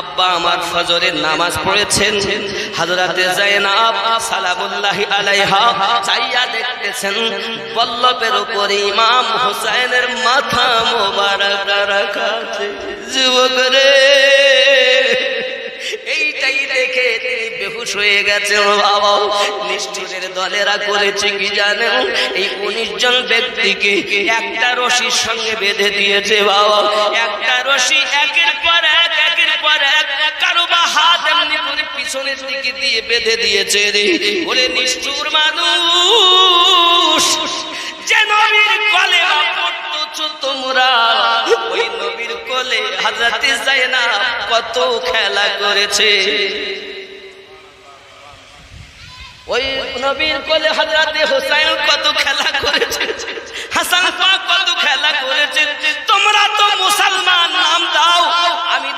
আব্বা আমার ফজরের নামাজ পড়েছেন। হযরতে যায়েনব সালামুল্লাহি আলাইহা চাইয়া দেখতেছেন বল্লভের উপরে ইমাম হোসেনের মাথা মোবারক রাখা আছে। যুবক রে, এইটাই দেখে তিনি বেহুশ হয়ে গেছেন। বাবা, নিষ্ঠুরের দলেরা করেছে কি জানেন? এই 19 জন ব্যক্তিকে একটা রশির সঙ্গে বেঁধে দিয়েছে। বাবা, একটা রশি একের পর এক কারো বা হাত এমনি করে পিছনের দিকে দিয়ে বেঁধে দিয়েছে রে। বলে নিষ্ঠুর মানুষ, যে নবীর কলেমা পড়তো তোমরা, ওই নবীর কোলে হযরতে যায়েনব কত খেলা করেছে। ওই নবীর কোলে হযরতে হোসেন কত খেলা করেছে, হাসান পাক কত খেলা করেছে। তোমরা তো মুসলমান, নাম দাও। আমি